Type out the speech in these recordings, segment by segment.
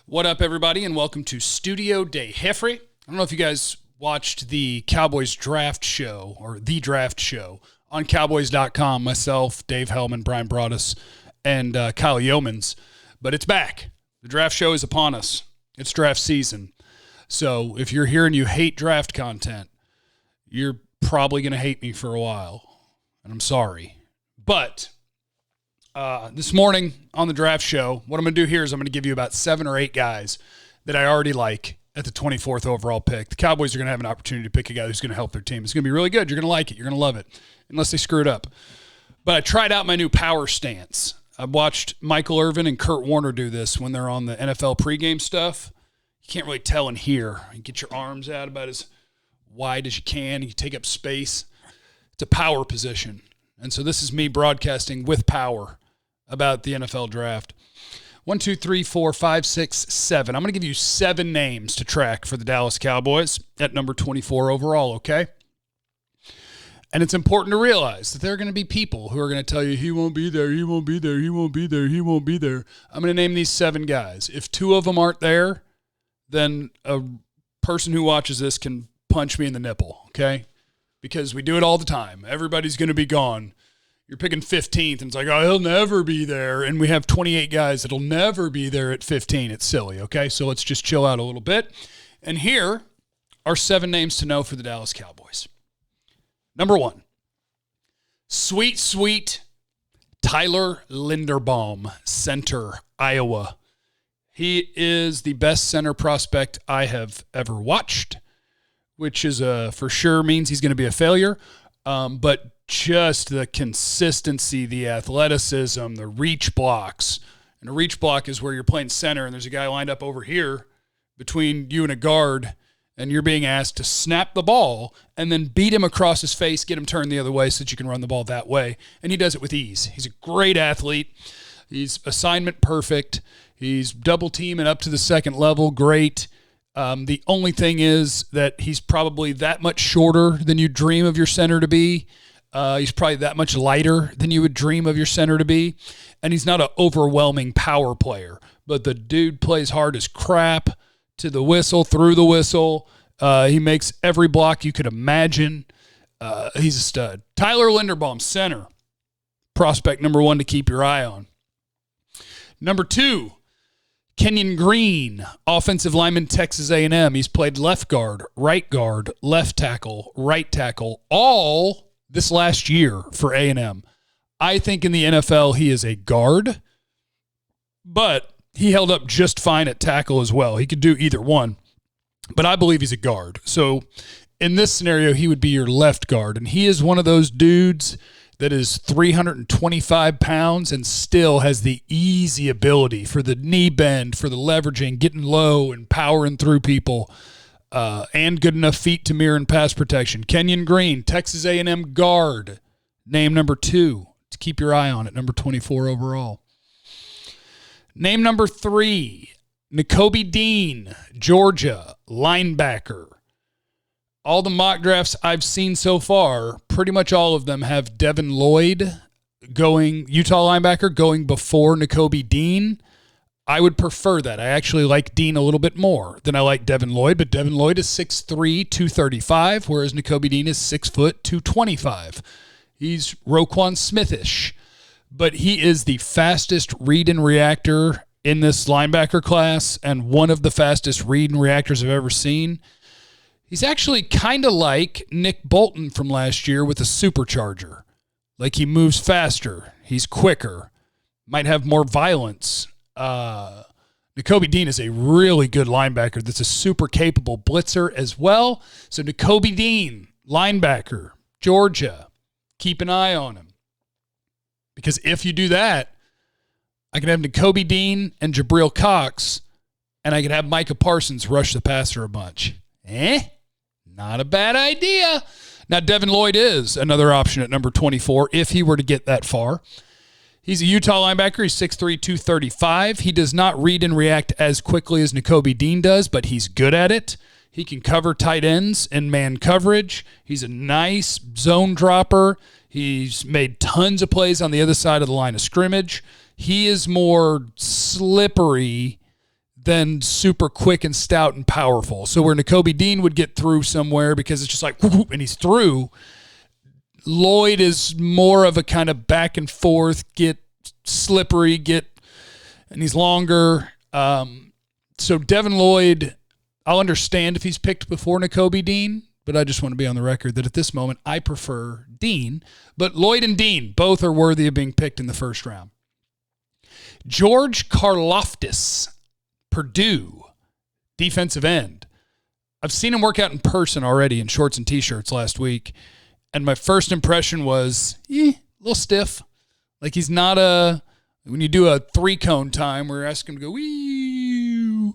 What up, everybody, and welcome to Studio de Jeffrey. I don't know if you guys watched the Cowboys draft show, or the draft show, on Cowboys.com. Myself, Dave Hellman, Brian Broaddus, and Kyle Yeomans. But it's back. The draft show is upon us. It's draft season. So if you're here and you hate draft content, you're probably going to hate me for a while. And I'm sorry. But this morning on the draft show, what I'm going to do here is I'm going to give you about 7 or 8 guys that I already like at the 24th overall pick. The Cowboys are going to have an opportunity to pick a guy who's going to help their team. It's going to be really good. You're going to like it. You're going to love it, unless they screw it up. But I tried out my new power stance. I watched Michael Irvin and Kurt Warner do this when they're on the NFL pregame stuff. You can't really tell in here. You get your arms out about as wide as you can. You take up space. It's a power position. And so this is me broadcasting with power about the NFL draft. 1, 2, 3, 4, 5, 6, 7. I'm going to give you 7 names to track for the Dallas Cowboys at number 24 overall, okay? And it's important to realize that there are going to be people who are going to tell you, he won't be there, he won't be there, he won't be there, he won't be there. I'm going to name these 7 guys. If 2 of them aren't there, then a person who watches this can punch me in the nipple, okay? Because we do it all the time. Everybody's going to be gone. You're picking 15th, and it's like, oh, he'll never be there. And we have 28 guys that'll never be there at 15. It's silly, okay? So let's just chill out a little bit. And here are 7 names to know for the Dallas Cowboys. Number 1, sweet Tyler Linderbaum, center, Iowa. He is the best center prospect I have ever watched, which is for sure means he's going to be a failure. But just the consistency, the athleticism, the reach blocks. And a reach block is where you're playing center and there's a guy lined up over here between you and a guard, and you're being asked to snap the ball and then beat him across his face, get him turned the other way so that you can run the ball that way. And he does it with ease. He's a great athlete. He's assignment perfect. He's double team and up to the second level. Great. The only thing is that he's probably that much shorter than you dream of your center to be. He's probably that much lighter than you would dream of your center to be. And he's not an overwhelming power player, but the dude plays hard as crap to the whistle, through the whistle. He makes every block you could imagine. He's a stud. Tyler Linderbaum, center. Prospect number 1 to keep your eye on. Number 2, Kenyon Green, offensive lineman, Texas A&M. He's played left guard, left tackle, right tackle, all this last year for A&M. I think in the NFL he is a guard, but he held up just fine at tackle as well. He could do either one, but I believe he's a guard. So in this scenario, he would be your left guard, and he is one of those dudes that is 325 pounds and still has the easy ability for the knee bend, for the leveraging, getting low and powering through people, and good enough feet to mirror and pass protection. Kenyon Green, Texas A&M guard, name number 2 to keep your eye on at number 24 overall. Name number 3, Nakobe Dean, Georgia, linebacker. All the mock drafts I've seen so far, pretty much all of them have Devin Lloyd Utah linebacker, going before Nakobe Dean. I would prefer that. I actually like Dean a little bit more than I like Devin Lloyd, but Devin Lloyd is 6'3", 235, whereas Nakobe Dean is 6 foot, 225. He's Roquan Smith-ish, but he is the fastest read and reactor in this linebacker class and one of the fastest read and reactors I've ever seen. He's actually kind of like Nick Bolton from last year with a supercharger. Like, he moves faster. He's quicker. Might have more violence. Nakobe Dean is a really good linebacker that's a super capable blitzer as well. So Nakobe Dean, linebacker, Georgia, keep an eye on him. Because if you do that, I can have Nakobe Dean and Jabril Cox, and I can have Micah Parsons rush the passer a bunch. Not a bad idea. Now, Devin Lloyd is another option at number 24 if he were to get that far. He's a Utah linebacker. He's 6'3", 235. He does not read and react as quickly as Nakobe Dean does, but he's good at it. He can cover tight ends and man coverage. He's a nice zone dropper. He's made tons of plays on the other side of the line of scrimmage. He is more slippery than super quick and stout and powerful. So where Nakobe Dean would get through somewhere because it's just like, whoop, and he's through, Lloyd is more of a kind of back and forth, get slippery, and he's longer. So Devin Lloyd, I'll understand if he's picked before Nakobe Dean, but I just want to be on the record that at this moment I prefer Dean. But Lloyd and Dean both are worthy of being picked in the first round. George Karlaftis, Purdue, defensive end. I've seen him work out in person already in shorts and T-shirts last week, and my first impression was, a little stiff. Like he's not when you do a 3-cone time where you're asking him to go, wee,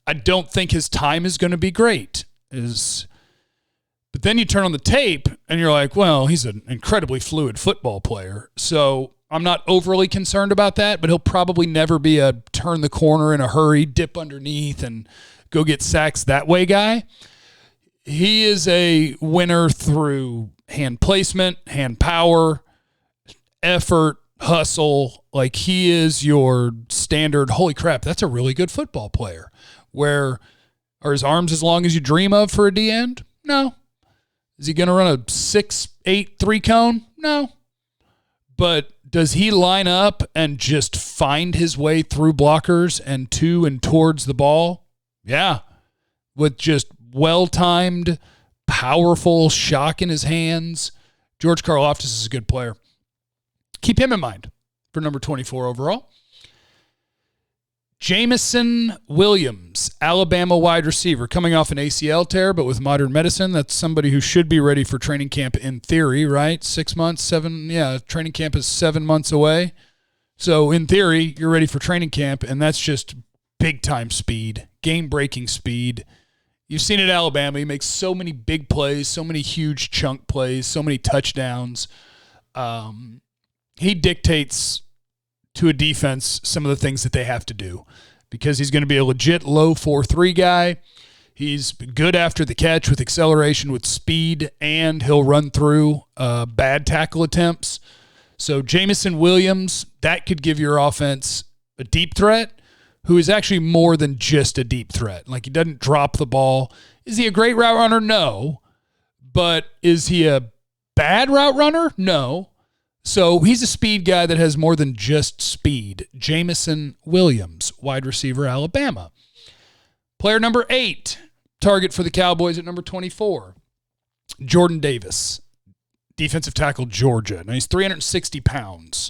I don't think his time is going to be great. But then you turn on the tape and you're like, well, he's an incredibly fluid football player. So I'm not overly concerned about that, but he'll probably never be a turn the corner in a hurry, dip underneath, and go get sacks that way guy. He is a winner through hand placement, hand power, effort, hustle. Like he is your standard, holy crap, that's a really good football player. Where are his arms as long as you dream of for a D end? No. Is he going to run a 6'8" 3-cone? No. But does he line up and just find his way through blockers and to and towards the ball? Yeah. With just well-timed, powerful shock in his hands. George Karlaftis is a good player. Keep him in mind for number 24 overall. Jameson Williams, Alabama wide receiver, coming off an ACL tear, but with modern medicine, that's somebody who should be ready for training camp in theory, right? 6 months, 7, training camp is 7 months away. So in theory, you're ready for training camp, and that's just big-time speed, game-breaking speed. You've seen it at Alabama. He makes so many big plays, so many huge chunk plays, so many touchdowns. He dictates to a defense some of the things that they have to do because he's going to be a legit low 4.3 guy. He's good after the catch with acceleration, with speed, and he'll run through bad tackle attempts. So Jameson Williams, that could give your offense a deep threat who is actually more than just a deep threat. Like he doesn't drop the ball. Is he a great route runner? No. But is he a bad route runner? No. So he's a speed guy that has more than just speed. Jameson Williams, wide receiver, Alabama. Player number 8, target for the Cowboys at number 24. Jordan Davis, defensive tackle, Georgia. Now he's 360 pounds.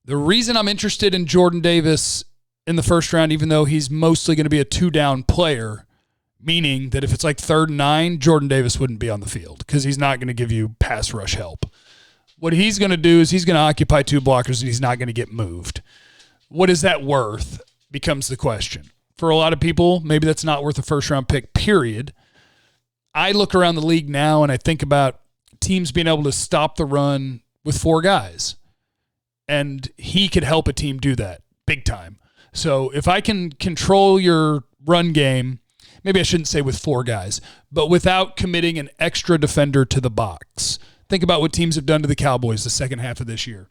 The reason I'm interested in Jordan Davis in the first round, even though he's mostly going to be a 2-down player, meaning that if it's like 3rd and 9, Jordan Davis wouldn't be on the field because he's not going to give you pass rush help. What he's going to do is he's going to occupy 2 blockers and he's not going to get moved. What is that worth becomes the question. For a lot of people, maybe that's not worth a first-round pick, period. I look around the league now and I think about teams being able to stop the run with 4 guys. And he could help a team do that big time. So if I can control your run game, maybe I shouldn't say with 4 guys, but without committing an extra defender to the box. Think about what teams have done to the Cowboys the second half of this year.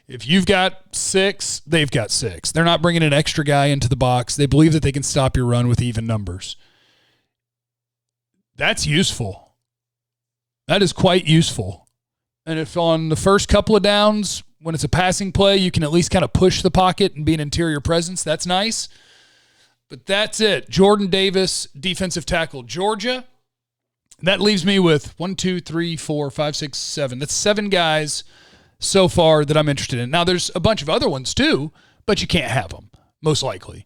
If you've got 6, they've got 6. They're not bringing an extra guy into the box. They believe that they can stop your run with even numbers. That's useful. That is quite useful. And if on the first couple of downs, when it's a passing play, you can at least kind of push the pocket and be an interior presence, that's nice. But that's it. Jordan Davis, defensive tackle, Georgia. That leaves me with 1, 2, 3, 4, 5, 6, 7. That's 7 guys so far that I'm interested in. Now, there's a bunch of other ones too, but you can't have them, most likely.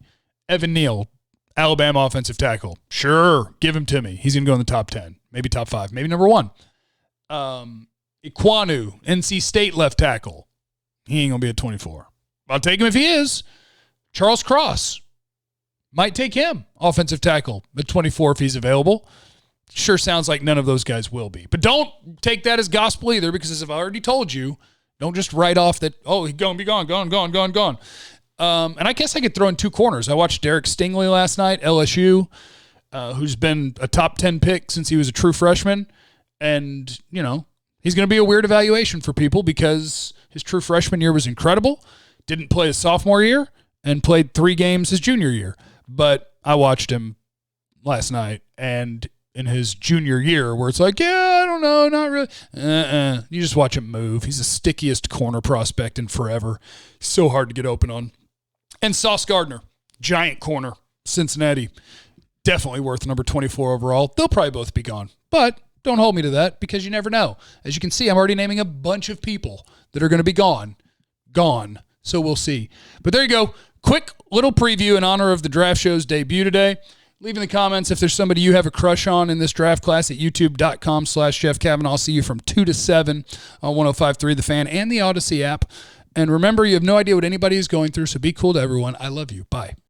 Evan Neal, Alabama offensive tackle. Sure, give him to me. He's going to go in the top 10, maybe top 5, maybe number 1. Equanu, NC State left tackle. He ain't going to be at 24. I'll take him if he is. Charles Cross, might take him, offensive tackle, at 24 if he's available. Sure sounds like none of those guys will be. But don't take that as gospel either, because as I've already told you, don't just write off that, oh, he's going to be gone. And I guess I could throw in 2 corners. I watched Derek Stingley last night, LSU, who's been a top 10 pick since he was a true freshman. And, you know, he's going to be a weird evaluation for people because his true freshman year was incredible, didn't play his sophomore year, and played 3 games his junior year. But I watched him last night, and in his junior year, where it's like, yeah, I don't know, not really. You just watch him move. He's the stickiest corner prospect in forever. So hard to get open on. And Sauce Gardner, giant corner, Cincinnati, definitely worth number 24 overall. They'll probably both be gone, but don't hold me to that because you never know. As you can see, I'm already naming a bunch of people that are going to be gone. So we'll see. But there you go. Quick little preview in honor of the draft show's debut today. Leave in the comments if there's somebody you have a crush on in this draft class at youtube.com/Jeff Cavanaugh. I'll see you from 2 to 7 on 105.3 The Fan and the Odyssey app. And remember, you have no idea what anybody is going through, so be cool to everyone. I love you. Bye.